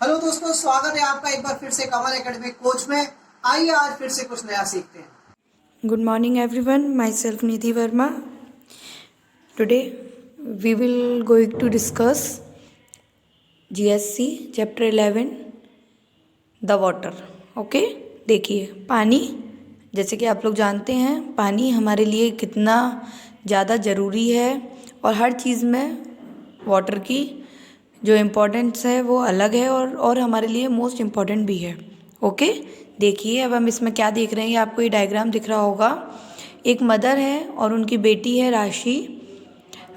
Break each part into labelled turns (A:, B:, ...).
A: Hello दोस्तों, स्वागत है आपका एक बार फिर से कमल एकेडमी कोच में। आइए आज फिर से कुछ नया सीखते हैं।
B: Good morning, everyone. Myself Nidhi Verma. Today we will going to discuss GSC Chapter 11 The Water. Okay, देखिए पानी, जैसे कि आप लोग जानते हैं पानी हमारे लिए कितना ज़्यादा ज़रूरी है और हर चीज़ में वाटर की जो इम्पोर्टेंस है वो अलग है और हमारे लिए मोस्ट इम्पॉर्टेंट भी है। ओके, देखिए अब हम इसमें क्या देख रहे हैं, आपको ये डायग्राम दिख रहा होगा। एक मदर है और उनकी बेटी है राशि।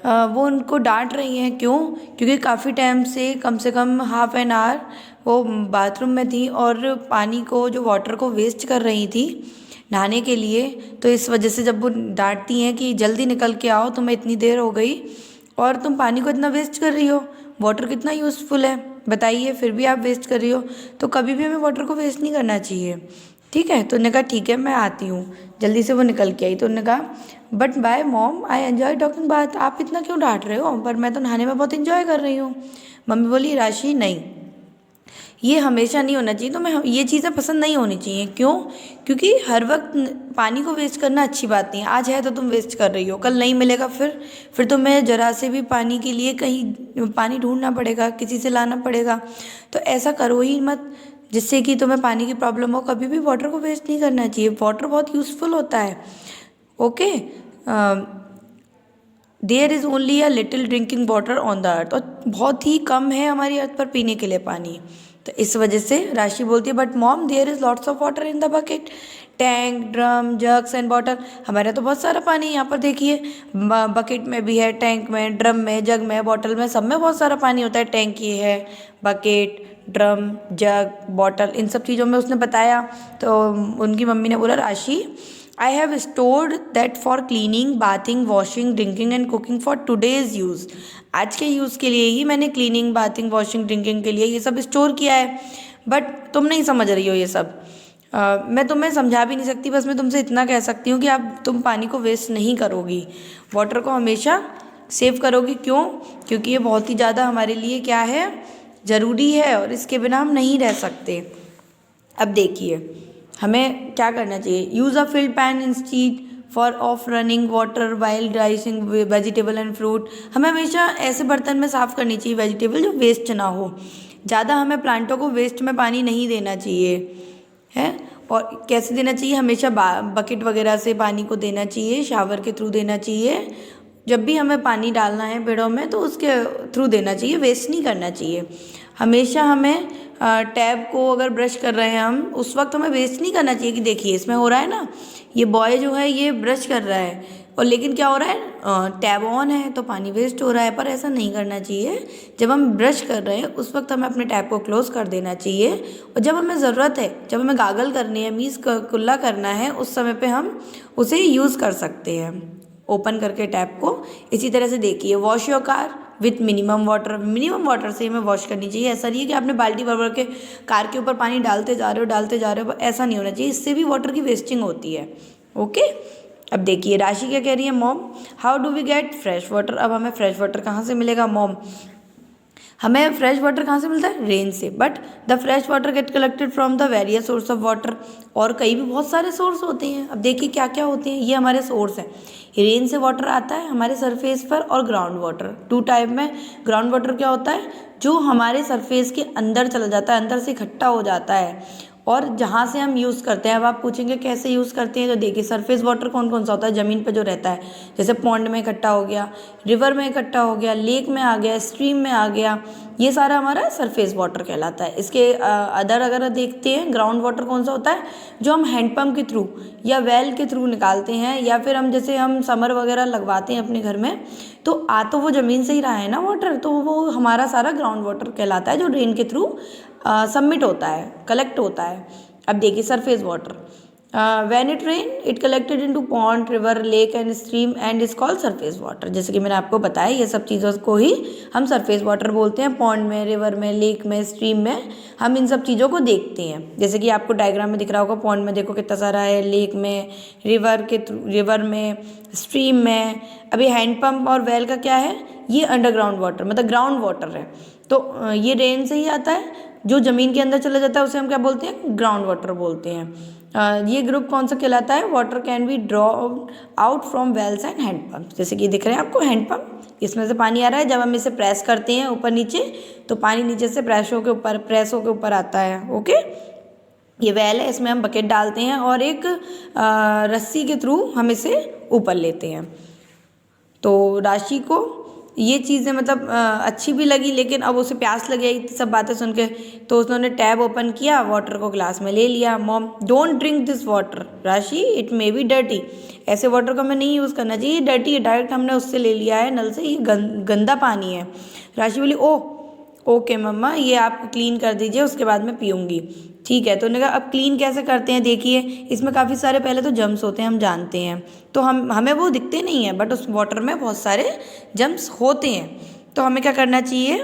B: वो उनको डांट रही हैं, क्यों? क्योंकि काफ़ी टाइम से कम हाफ एन आवर वो बाथरूम में थी और पानी को, जो वाटर को वेस्ट कर रही थी नहाने के लिए। तो इस वजह से जब वो डांटती हैं कि जल्दी निकल के आओ, तुम्हें इतनी देर हो गई और तुम पानी को इतना वेस्ट कर रही हो, वाटर कितना यूज़फुल है बताइए, फिर भी आप वेस्ट कर रही हो। तो कभी भी हमें वाटर को वेस्ट नहीं करना चाहिए, ठीक है? तो उन्होंने कहा ठीक है मैं आती हूँ। जल्दी से वो निकल के आई तो उन्होंने कहा but by mom I enjoy talking बात, आप इतना क्यों डांट रहे हो? पर मैं तो नहाने में बहुत इन्जॉय कर रही हूँ। मम्मी बोली राशि नहीं, ये हमेशा नहीं होना चाहिए, तो मैं ये चीज़ें पसंद नहीं होनी चाहिए। क्यों? क्योंकि हर वक्त पानी को वेस्ट करना अच्छी बात नहीं है। आज है तो तुम वेस्ट कर रही हो, कल नहीं मिलेगा, फिर तुम्हें ज़रा से भी पानी के लिए कहीं पानी ढूंढना पड़ेगा, किसी से लाना पड़ेगा। तो ऐसा करो ही मत जिससे कि तुम्हें पानी की प्रॉब्लम हो। कभी भी वाटर को वेस्ट नहीं करना चाहिए, वाटर बहुत यूज़फुल होता है। Okay, there is only a little drinking water on the earth, और बहुत ही कम है हमारी अर्थ पर पीने के लिए पानी। तो इस वजह से राशि बोलती है but mom there is lots of water in the bucket, tank, drum, jugs and bottle. हमारे तो बहुत सारा पानी है यहाँ पर, देखिए बकेट में भी है, टैंक में, ड्रम में, जग में, बॉटल में, सब में बहुत सारा पानी होता है। टैंक ये है, बकेट, ड्रम, जग, बॉटल, इन सब चीज़ों में उसने बताया। तो उनकी मम्मी ने बोला राशि I have stored that for cleaning, bathing, washing, drinking and cooking for today's use. आज के यूज़ के लिए ही मैंने क्लीनिंग, बाथिंग, वॉशिंग, ड्रिंकिंग के लिए ये सब स्टोर किया है। बट तुम नहीं समझ रही हो ये सब। मैं तुम्हें समझा भी नहीं सकती, बस मैं तुमसे इतना कह सकती हूँ कि अब तुम पानी को वेस्ट नहीं करोगी, वाटर को हमेशा सेव करोगी। क्यों? क्योंकि ये बहुत ही ज़्यादा हमारे लिए क्या है, ज़रूरी है और इसके बिना हम नहीं रह सकते। अब देखिए हमें क्या करना चाहिए, use a field pan instead for of running water while rising vegetable and fruit. हमें हमेशा ऐसे बर्तन में साफ़ करनी चाहिए वेजिटेबल जो वेस्ट ना हो। ज़्यादा हमें प्लांटों को वेस्ट में पानी नहीं देना चाहिए, है? और कैसे देना चाहिए, हमेशा बकेट वगैरह से पानी को देना चाहिए, शावर के थ्रू देना चाहिए। जब भी हमें पानी डालना है पेड़ों में तो उसके थ्रू देना चाहिए, वेस्ट नहीं करना चाहिए। हमेशा हमें टैब को अगर ब्रश कर रहे हैं हम, उस वक्त हमें वेस्ट नहीं करना चाहिए कि देखिए इसमें हो रहा है ना, ये बॉय जो है ये ब्रश कर रहा है और लेकिन क्या हो रहा है, टैब ऑन है तो पानी वेस्ट हो रहा है। पर ऐसा नहीं करना चाहिए। जब हम ब्रश कर रहे हैं उस वक्त हमें अपने टैप को क्लोज़ कर देना चाहिए, और जब हमें ज़रूरत है, जब हमें गागल करनी है, मीन्स कुल्ला करना है, उस समय पे हम उसे यूज़ कर सकते हैं ओपन करके टैप को। इसी तरह से देखिए wash your car with minimum water, minimum water से हमें वॉश करनी चाहिए। ऐसा नहीं है कि आपने बाल्टी भर भर के कार के ऊपर पानी डालते जा रहे हो, ऐसा नहीं होना चाहिए, इससे भी वाटर की वेस्टिंग होती है। ओके, अब देखिए राशि क्या कह रही है, mom how do we get fresh water. अब हमें फ्रेश वाटर कहाँ से मिलेगा मॉम? हमें फ्रेश वाटर कहाँ से मिलता है? रेन से। But the fresh water get collected from the various source of water. और कई भी बहुत सारे सोर्स होते हैं। अब देखिए क्या क्या होते हैं, ये हमारे सोर्स हैं। रेन से वाटर आता है हमारे सरफेस पर, और ग्राउंड वाटर, टू टाइप में। ग्राउंड वाटर क्या होता है, जो हमारे सरफेस के अंदर चला जाता है, अंदर से इकट्ठा हो जाता है और जहाँ से हम यूज़ करते हैं। अब आप पूछेंगे कैसे यूज़ करते हैं, तो देखिए सरफेस वाटर कौन कौन सा होता है, ज़मीन पर जो रहता है, जैसे पॉन्ड में इकट्ठा हो गया, रिवर में इकट्ठा हो गया, लेक में आ गया, स्ट्रीम में आ गया, ये सारा हमारा सरफेस वाटर कहलाता है। इसके अदर अगर देखते हैं, ग्राउंड वाटर कौन सा होता है, जो हम हैंडपम्प के थ्रू या वेल के थ्रू निकालते हैं, या फिर हम जैसे हम समर वगैरह लगवाते हैं अपने घर में, तो तो वो ज़मीन से ही रहा है ना वाटर, तो वो हमारा सारा ग्राउंड वाटर कहलाता है, जो रेन के थ्रू सबमिट होता है, कलेक्ट होता है। अब देखिए surface water, when it rain it collected into pond, river, lake and stream and is called surface water. जैसे कि मैंने आपको बताया, ये सब चीज़ों को ही हम सरफेस वाटर बोलते हैं। पॉन्ड में, रिवर में, लेक में, स्ट्रीम में हम इन सब चीज़ों को देखते हैं। जैसे कि आपको डायग्राम में दिख रहा होगा, पॉन्ड में देखो कितना सारा है, लेक में, रिवर में, स्ट्रीम में। अभी हैंडपम्प और वेल का क्या है, ये अंडरग्राउंड वाटर मतलब ग्राउंड वाटर है। तो ये रेन से ही आता है, जो ज़मीन के अंदर चला जाता है उसे हम क्या बोलते हैं, ग्राउंड वाटर बोलते हैं। ये ग्रुप कौन सा कहलाता है, water can be draw out from wells and hand pump. जैसे कि दिख रहे हैं आपको हैंडपम्प, इसमें से पानी आ रहा है, जब हम इसे प्रेस करते हैं ऊपर नीचे तो पानी नीचे से प्रेस होके ऊपर आता है। ओके, ये वेल है, इसमें हम बकेट डालते हैं और एक रस्सी के थ्रू हम इसे ऊपर लेते हैं। तो राशि को ये चीज़ें मतलब अच्छी भी लगी, लेकिन अब उसे प्यास लग गई सब बातें सुन के, तो उसने टैब ओपन किया, वाटर को ग्लास में ले लिया। Mom don't drink this water राशि, इट मे बी डर्टी। ऐसे वाटर को हमें नहीं यूज़ करना चाहिए, ये डर्टी है, डायरेक्ट हमने उससे ले लिया है नल से, ये गंदा पानी है। राशि बोली ओके मम्मा, ये आप क्लीन कर दीजिए, उसके बाद मैं पीऊँगी। ठीक है, तो उन्होंने कहा अब क्लीन कैसे करते हैं, देखिए इसमें काफ़ी सारे पहले तो जम्स होते हैं, हम जानते हैं, तो हमें वो दिखते नहीं हैं, बट उस वाटर में बहुत सारे जम्स होते हैं। तो हमें क्या करना चाहिए,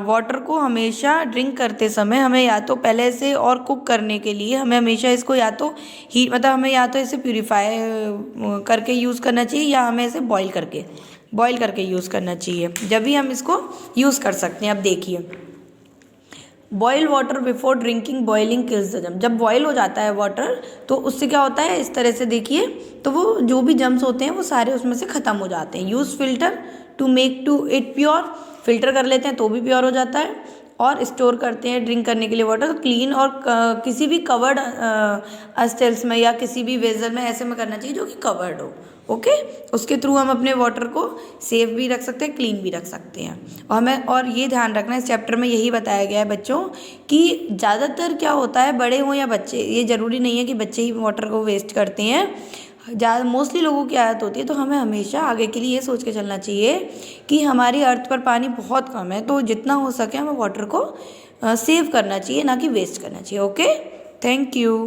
B: वाटर को हमेशा ड्रिंक करते समय हमें या तो पहले से और कुक करने के लिए हमें हमेशा इसको या तो मतलब हमें या तो इसे प्यूरीफाई करके यूज़ करना चाहिए, या हमें इसे बॉईल करके यूज़ करना चाहिए, जब भी हम इसको यूज़ कर सकते हैं। अब देखिए, boil water before drinking, boiling kills the germ. जब बॉयल हो जाता है वाटर तो उससे क्या होता है, इस तरह से देखिए, तो वो जो भी जम्स होते हैं वो सारे उसमें से ख़त्म हो जाते हैं। Use filter to make to it pure, filter कर लेते हैं तो भी प्योर हो जाता है। और स्टोर करते हैं ड्रिंक करने के लिए वाटर, तो क्लीन और किसी भी कवर्ड अस्टेल्स में या किसी भी वेजल में ऐसे में करना चाहिए जो कि कवर्ड हो। ओके, उसके थ्रू हम अपने वाटर को सेफ भी रख सकते हैं, क्लीन भी रख सकते हैं। और ये ध्यान रखना, इस चैप्टर में यही बताया गया है बच्चों कि ज़्यादातर क्या होता है, बड़े हों या बच्चे, ये ज़रूरी नहीं है कि बच्चे ही वाटर को वेस्ट करते हैं, ज़्यादा मोस्टली लोगों की आदत होती है। तो हमें हमेशा आगे के लिए ये सोच के चलना चाहिए कि हमारी अर्थ पर पानी बहुत कम है, तो जितना हो सके हमें वाटर को सेव करना चाहिए, ना कि वेस्ट करना चाहिए। Okay, thank you.